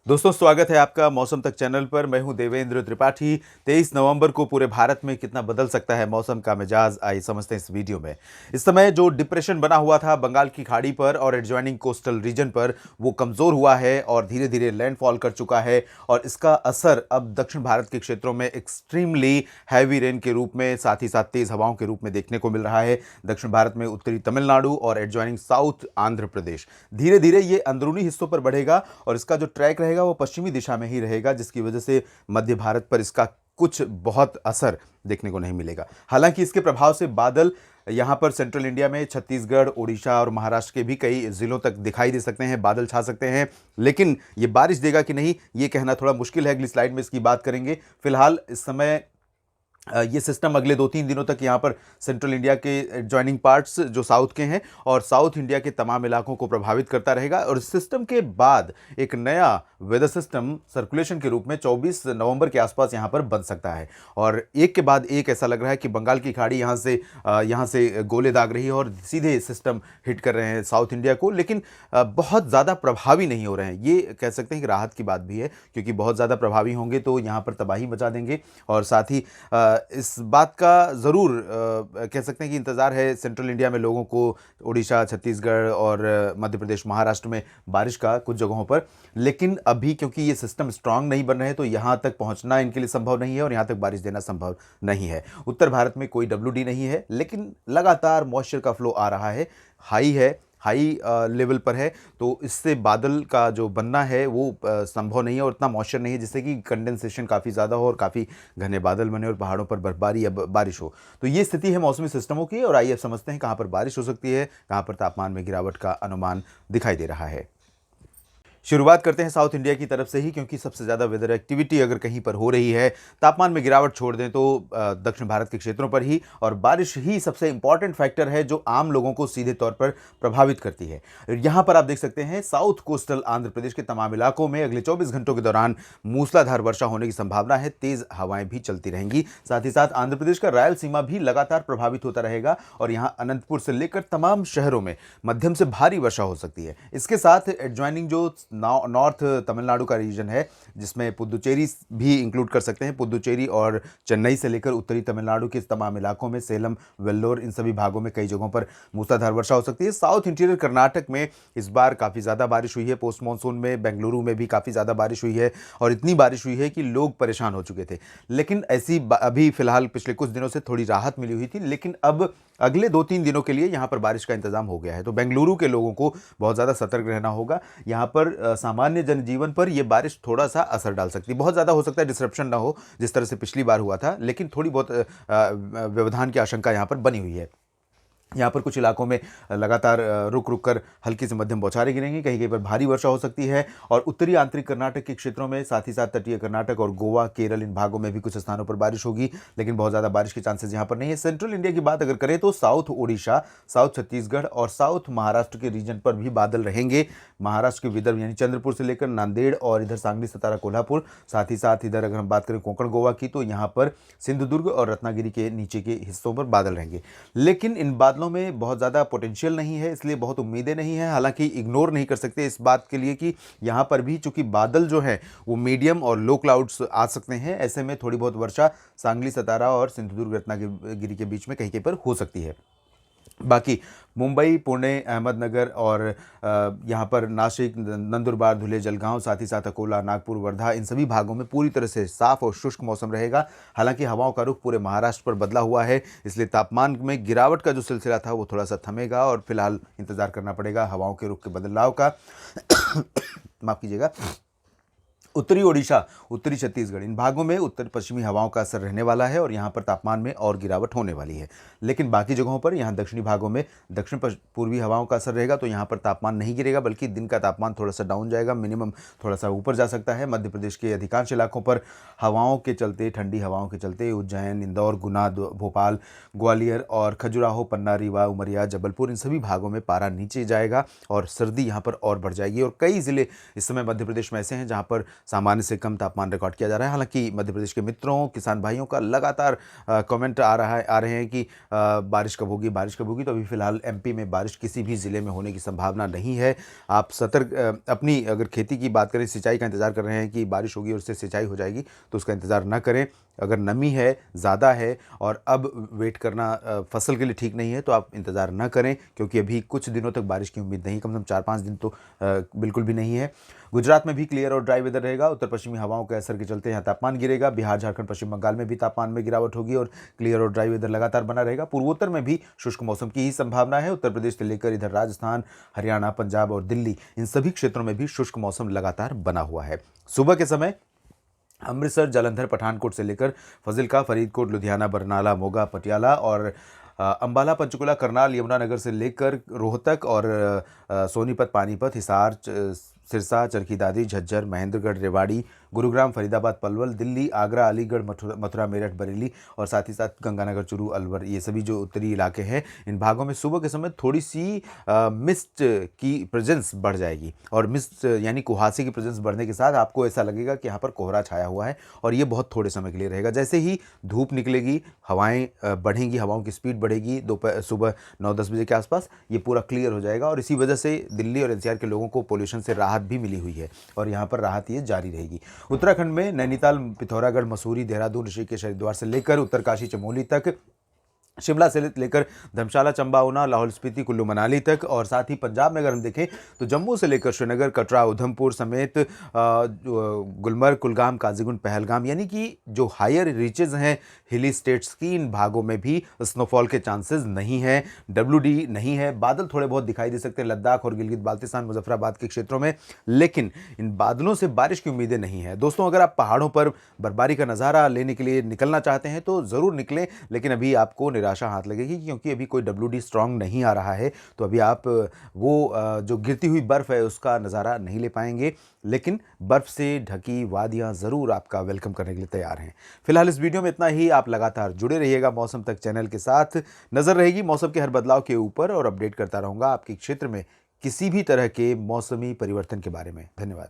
दोस्तों, स्वागत है आपका मौसम तक चैनल पर। मैं हूं देवेंद्र त्रिपाठी। 23 नवंबर को पूरे भारत में कितना बदल सकता है मौसम का मिजाज, आइए समझते हैं इस वीडियो में। इस समय जो डिप्रेशन बना हुआ था बंगाल की खाड़ी पर और एडजॉइनिंग कोस्टल रीजन पर, वो कमजोर हुआ है और धीरे धीरे लैंडफॉल कर चुका है। और इसका असर अब दक्षिण भारत के क्षेत्रों में एक्सट्रीमली हैवी रेन के रूप में, साथ ही साथ तेज हवाओं के रूप में देखने को मिल रहा है। दक्षिण भारत में उत्तरी तमिलनाडु और एडजॉइनिंग साउथ आंध्र प्रदेश, धीरे धीरे ये अंदरूनी हिस्सों पर बढ़ेगा और इसका जो ट्रैक रहेगा वो पश्चिमी दिशा में ही रहेगा, जिसकी वजह से मध्य भारत पर इसका कुछ बहुत असर देखने को नहीं मिलेगा। हालांकि इसके प्रभाव से बादल यहां पर सेंट्रल इंडिया में छत्तीसगढ़, ओडिशा और महाराष्ट्र के भी कई जिलों तक दिखाई दे सकते हैं, बादल छा सकते हैं। लेकिन ये बारिश देगा कि नहीं, ये कहना थोड़ा मुश्किल है। अगली स्लाइड में इसकी बात करेंगे। फिलहाल इस समय ये सिस्टम अगले 2-3 दिनों तक यहाँ पर सेंट्रल इंडिया के एडजॉइनिंग पार्ट्स जो साउथ के हैं और साउथ इंडिया के तमाम इलाकों को प्रभावित करता रहेगा। और इस सिस्टम के बाद एक नया वेदर सिस्टम सर्कुलेशन के रूप में 24 नवंबर के आसपास यहाँ पर बन सकता है। और एक के बाद एक ऐसा लग रहा है कि बंगाल की खाड़ी यहाँ से गोले दाग रही है और सीधे सिस्टम हिट कर रहे हैं साउथ इंडिया को। लेकिन बहुत ज़्यादा प्रभावी नहीं हो रहे हैं। ये कह सकते हैं कि राहत की बात भी है, क्योंकि बहुत ज़्यादा प्रभावी होंगे तो यहाँ पर तबाही मचा देंगे। और साथ ही इस बात का ज़रूर कह सकते हैं कि इंतज़ार है सेंट्रल इंडिया में लोगों को, उड़ीसा, छत्तीसगढ़ और मध्य प्रदेश, महाराष्ट्र में बारिश का कुछ जगहों पर। लेकिन अभी क्योंकि ये सिस्टम स्ट्रांग नहीं बन रहे तो यहाँ तक पहुँचना इनके लिए संभव नहीं है और यहाँ तक बारिश देना संभव नहीं है। उत्तर भारत में कोई WD नहीं है, लेकिन लगातार मॉइस्चर का फ्लो आ रहा है, हाई लेवल पर है। तो इससे बादल का जो बनना है वो संभव नहीं है और उतना मॉइस्चर नहीं है जिससे कि कंडेंसेशन काफ़ी ज़्यादा हो और काफ़ी घने बादल बने और पहाड़ों पर बर्फबारी या बारिश हो। तो ये स्थिति है मौसमी सिस्टमों की। और आइए अब समझते हैं कहाँ पर बारिश हो सकती है, कहाँ पर तापमान में गिरावट का अनुमान दिखाई दे रहा है। शुरुआत करते हैं साउथ इंडिया की तरफ से ही, क्योंकि सबसे ज़्यादा वेदर एक्टिविटी अगर कहीं पर हो रही है, तापमान में गिरावट छोड़ दें तो दक्षिण भारत के क्षेत्रों पर ही। और बारिश ही सबसे इंपॉर्टेंट फैक्टर है जो आम लोगों को सीधे तौर पर प्रभावित करती है। यहाँ पर आप देख सकते हैं साउथ कोस्टल आंध्र प्रदेश के तमाम इलाकों में अगले 24 घंटों के दौरान मूसलाधार वर्षा होने की संभावना है। तेज हवाएं भी चलती रहेंगी। साथ ही साथ आंध्र प्रदेश का रायलसीमा भी लगातार प्रभावित होता रहेगा और यहाँ अनंतपुर से लेकर तमाम शहरों में मध्यम से भारी वर्षा हो सकती है। इसके साथ एडजॉइनिंग जो नॉर्थ तमिलनाडु का रीजन है, जिसमें पुदुचेरी भी इंक्लूड कर सकते हैं, पुदुचेरी और चेन्नई से लेकर उत्तरी तमिलनाडु के तमाम इलाकों में, सेलम, वेल्लोर, इन सभी भागों में कई जगहों पर मूसलाधार वर्षा हो सकती है। साउथ इंटीरियर कर्नाटक में इस बार काफ़ी ज़्यादा बारिश हुई है। पोस्ट मानसून में बेंगलुरु में भी काफ़ी ज़्यादा बारिश हुई है और इतनी बारिश हुई है कि लोग परेशान हो चुके थे। लेकिन अभी फिलहाल पिछले कुछ दिनों से थोड़ी राहत मिली हुई थी, लेकिन अब अगले 2-3 दिनों के लिए यहाँ पर बारिश का इंतजाम हो गया है। तो बेंगलुरु के लोगों को बहुत ज़्यादा सतर्क रहना होगा। यहाँ पर सामान्य जनजीवन पर यह बारिश थोड़ा सा असर डाल सकती है। बहुत ज़्यादा हो सकता है डिसरप्शन ना हो जिस तरह से पिछली बार हुआ था, लेकिन थोड़ी बहुत व्यवधान की आशंका यहाँ पर बनी हुई है। यहाँ पर कुछ इलाकों में लगातार रुक रुक कर हल्की से मध्यम बौछारें गिरेंगी, कहीं कहीं पर भारी वर्षा हो सकती है। और उत्तरी आंतरिक कर्नाटक के क्षेत्रों में, साथ ही साथ तटीय कर्नाटक और गोवा, केरल, इन भागों में भी कुछ स्थानों पर बारिश होगी, लेकिन बहुत ज़्यादा बारिश के चांसेस यहाँ पर नहीं है। सेंट्रल इंडिया की बात अगर करें तो साउथ ओडिशा, साउथ छत्तीसगढ़ और साउथ महाराष्ट्र के रीजन पर भी बादल रहेंगे। महाराष्ट्र के विदर्भ यानी चंद्रपुर से लेकर नांदेड़ और इधर सांगली, सतारा, कोल्हापुर, साथ ही साथ इधर अगर हम बात करें कोंकण, गोवा की, तो यहाँ पर सिंधुदुर्ग और रत्नागिरी के नीचे के हिस्सों पर बादल रहेंगे। लेकिन इन बादलों में बहुत ज़्यादा पोटेंशियल नहीं है, इसलिए बहुत उम्मीदें नहीं हैं। हालांकि इग्नोर नहीं कर सकते इस बात के लिए कि यहाँ पर भी चूंकि बादल जो है वो मीडियम और लो क्लाउड्स आ सकते हैं, ऐसे में थोड़ी बहुत वर्षा सांगली, सतारा और सिंधुदुर्ग, रत्नागिरी के बीच में कहीं कहीं पर हो सकती है। बाकी मुंबई, पुणे, अहमदनगर और यहाँ पर नासिक, नंदुरबार, धुले, जलगांव, साथ ही साथ अकोला, नागपुर, वर्धा, इन सभी भागों में पूरी तरह से साफ और शुष्क मौसम रहेगा। हालांकि हवाओं का रुख पूरे महाराष्ट्र पर बदला हुआ है, इसलिए तापमान में गिरावट का जो सिलसिला था वो थोड़ा सा थमेगा और फिलहाल इंतजार करना पड़ेगा हवाओं के रुख के बदलाव का। माफ़ कीजिएगा। उत्तरी ओडिशा, उत्तरी छत्तीसगढ़, इन भागों में उत्तर पश्चिमी हवाओं का असर रहने वाला है और यहाँ पर तापमान में और गिरावट होने वाली है। लेकिन बाकी जगहों पर, यहाँ दक्षिणी भागों में दक्षिण पूर्वी हवाओं का असर रहेगा, तो यहाँ पर तापमान नहीं गिरेगा, बल्कि दिन का तापमान थोड़ा सा डाउन जाएगा, मिनिमम थोड़ा सा ऊपर जा सकता है। मध्य प्रदेश के अधिकांश इलाकों पर हवाओं के चलते, ठंडी हवाओं के चलते उज्जैन, इंदौर, गुना, भोपाल, ग्वालियर और खजुराहो, पन्ना, रीवा, उमरिया, जबलपुर, इन सभी भागों में पारा नीचे जाएगा और सर्दी यहाँ पर और बढ़ जाएगी। और कई ज़िले इस समय मध्य प्रदेश में ऐसे हैं जहाँ पर सामान्य से कम तापमान रिकॉर्ड किया जा रहा है। हालांकि मध्य प्रदेश के मित्रों, किसान भाइयों का लगातार कमेंट आ रहे हैं कि बारिश कब होगी, बारिश कब होगी। तो अभी फिलहाल एमपी में बारिश किसी भी ज़िले में होने की संभावना नहीं है। आप सतर्क अपनी अगर खेती की बात करें, सिंचाई का इंतज़ार कर रहे हैं कि बारिश होगी और उससे सिंचाई हो जाएगी, तो उसका इंतज़ार ना करें। अगर नमी है, ज़्यादा है और अब वेट करना फसल के लिए ठीक नहीं है, तो आप इंतज़ार ना करें, क्योंकि अभी कुछ दिनों तक बारिश की उम्मीद नहीं, कम से कम 4-5 दिन तो बिल्कुल भी नहीं है। गुजरात में भी क्लियर और ड्राई वेदर रहेगा। उत्तर पश्चिमी हवाओं के असर के चलते यहाँ तापमान गिरेगा। बिहार, झारखंड, पश्चिम बंगाल में भी तापमान में गिरावट होगी और क्लियर और ड्राई वेदर लगातार बना रहेगा। पूर्वोत्तर में भी शुष्क मौसम की ही संभावना है। उत्तर प्रदेश से लेकर इधर राजस्थान, हरियाणा, पंजाब और दिल्ली, इन सभी क्षेत्रों में भी शुष्क मौसम लगातार बना हुआ है। सुबह के समय अमृतसर, जालंधर, पठानकोट से लेकर फाजिल्का, फरीदकोट, लुधियाना, बरनाला, मोगा, पटियाला और अंबाला, पंचकुला, करनाल, यमुनानगर से लेकर रोहतक और सोनीपत, पानीपत, हिसार, सिरसा, चरखी दादरी, झज्जर, महेंद्रगढ़, रेवाड़ी, गुरुग्राम, फरीदाबाद, पलवल, दिल्ली, आगरा, अलीगढ़, मथुरा, मेरठ, बरेली और साथ ही साथ गंगानगर, चूरू, अलवर, ये सभी जो उत्तरी इलाके हैं, इन भागों में सुबह के समय थोड़ी सी मिस्ट की प्रेजेंस बढ़ जाएगी। और मिस्ट यानी कुहासे की प्रेजेंस बढ़ने के साथ आपको ऐसा लगेगा कि यहाँ पर कोहरा छाया हुआ है और ये बहुत थोड़े समय के लिए रहेगा। जैसे ही धूप निकलेगी, हवाएं बढ़ेंगी, हवाओं की स्पीड बढ़ेगी, दोपहर सुबह 9-10 बजे के आसपास ये पूरा क्लियर हो जाएगा और इसी वजह से दिल्ली और एनसीआर के लोगों को पोल्यूशन से राहत भी मिली हुई है और यहाँ पर राहत ये जारी रहेगी। उत्तराखंड में नैनीताल, पिथौरागढ़, मसूरी, देहरादून, ऋषिकेश, हरिद्वार से लेकर उत्तरकाशी, चमोली तक, शिमला से लेकर धर्मशाला, चंबा, ऊना, लाहौल स्पीति, कुल्लू मनाली तक और साथ ही पंजाब में अगर हम देखें तो जम्मू से लेकर श्रीनगर, कटरा, उधमपुर समेत गुलमर्ग, कुलगाम, काजीगुंड, पहलगाम, यानी कि जो हायर रीचेज हैं हिली स्टेट्स की, इन भागों में भी स्नोफॉल के चांसेस नहीं है। WD नहीं है। बादल थोड़े बहुत दिखाई दे सकते हैं लद्दाख और गिलगित बाल्तिस्तान, मुजफ्फराबाद के क्षेत्रों में, लेकिन इन बादलों से बारिश की उम्मीदें नहीं है। दोस्तों, अगर आप पहाड़ों पर बर्फबारी का नज़ारा लेने के लिए निकलना चाहते हैं तो ज़रूर निकलें, लेकिन अभी आपको निराशा हाथ लगेगी, क्योंकि अभी कोई WD स्ट्रांग नहीं आ रहा है। तो अभी आप वो जो गिरती हुई बर्फ़ है उसका नज़ारा नहीं ले पाएंगे, लेकिन बर्फ़ से ढकी वादियाँ ज़रूर आपका वेलकम करने के लिए तैयार हैं। फिलहाल इस वीडियो में इतना ही। आप लगातार जुड़े रहिएगा मौसम तक चैनल के साथ। नज़र रहेगी मौसम के हर बदलाव के ऊपर और अपडेट करता रहूँगा आपके क्षेत्र में किसी भी तरह के मौसमी परिवर्तन के बारे में। धन्यवाद।